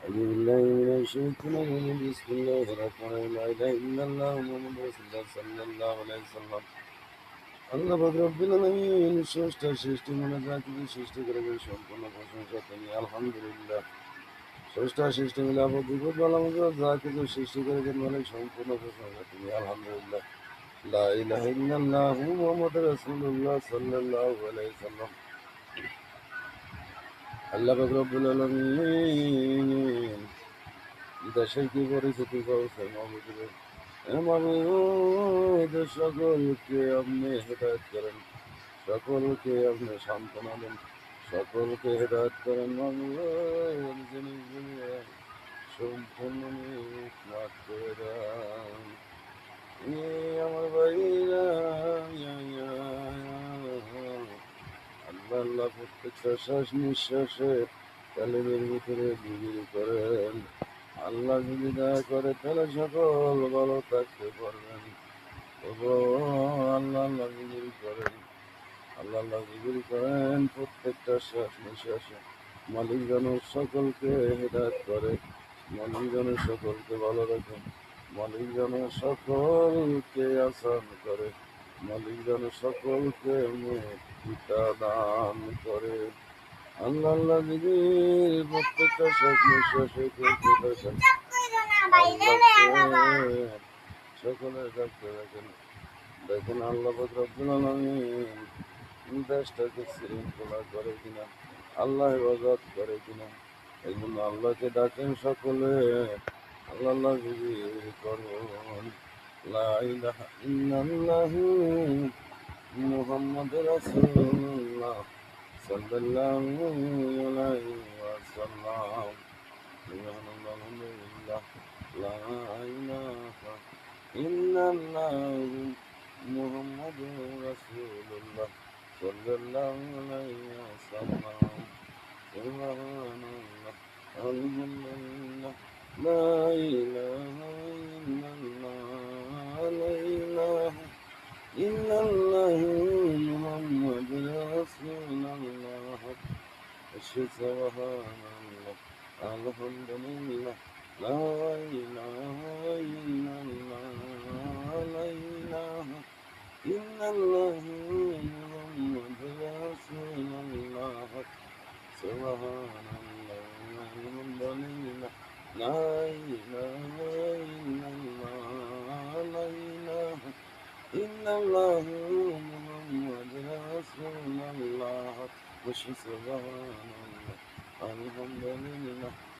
أعوذ بالله من الشيطان الرجيم بسم الله الرحمن الرحيم لا إله إلا الله محمد رسول الله صلى الله عليه وسلم আল্লাহ পাক রব্বুল আলামিন স্রষ্টা সৃষ্টি মনে যা কিছু সৃষ্টি করেছেন সম্পূর্ণ প্রশংসা তিনি আলহামদুলিল্লাহ স্রষ্টা সৃষ্টি মিলে আপদ বিপদ বালামত যা কিছু সৃষ্টি করেছেন মানে সম্পূর্ণ প্রশংসা তিনি আলহামদুলিল্লাহ লা ইলাহা ইল্লাল্লাহু মুহাম্মাদুর রাসূলুল্লাহ সাল্লাল্লাহু আলাইহি ওয়াসাল্লাম আল্লাহ পাক রব্বুল আলামিন দেশের কি পরিস্থিতি করছে মাহমুদ সকলকে আপনি হেদায়ত করেন সকলকে আপনি সান্ত্বনা দেন সকলকে হেদায়ত করেন মাহমুদ জিনিসগুলো সম্পূর্ণ মাফ করে দেন আমার ভাইরা আল্লাহ আল্লাহ প্রত্যেকটা শ্বাস নিঃশ্বাসে কালেমের ভিতরে বিক্রি করেন আল্লাহ যদি দয়া করে তাহলে সকল ভালো থাকতে পারবেন আল্লাহ আল্লাহ বিক্রি করেন আল্লাহ আল্লাহ বিক্রি করেন প্রত্যেকটা শ্বাস নিঃশ্বাসে মালিক যেন সকলকে হেদায়ত করে মালিক যেন সকলকে ভালো রাখেন মালিক যেন সকলকে আসান করে মালিক যেন সকলকে মুক্তিটা দান করে আল্লাহ আল্লাহ দিদি প্রত্যেকটা শ্বাস নিঃশ্বাসে করতে থাকেন সকলের কাছে রাখেন দেখেন আল্লাহ পাক রব্বুল আলামিন দেশটাকে শৃঙ্খলা করে কিনা আল্লাহ ইবাদত করে কিনা এই জন্য আল্লাহকে ডাকেন সকলে আল্লাহ আল্লাহ জিকির করুন লা ইলাহা ইল্লাল্লাহু মুহাম্মাদুর রাসূলুল্লাহ সাল্লাল্লাহু আলাইহি ওয়াসাল্লাম সুবহানাল্লাহ আলহামদুলিল্লাহ লা ইলাহা ইল্লাল্লাহু মুহাম্মাদুর রাসূলুল্লাহ সাল্লাল্লাহু আলাইহি ওয়াসাল্লাম সুবহানাল্লাহ আলহামদুলিল্লাহ লা ইলাহা ইল্লাল্লাহ লা ইলাহা ইল্লাল্লাহু মুহাম্মাদুর রাসূলুল্লাহ সুবহানাল্লাহ আলহামদুলিল্লাহ লা ইলাহা ইল্লাল্লাহ লা ইলাহা ইল্লাল্লাহু মুহাম্মাদুর রাসূলুল্লাহ সুবহানাল্লাহ আলহামদুলিল্লাহ লা ইলাহা ইল্লাল্লাহ লা ইলাহা ইল্লাল্লাহু মুহাম্মাদুর রাসূলুল্লাহ সুবহানাল্লাহ আলহামদুলিল্লাহ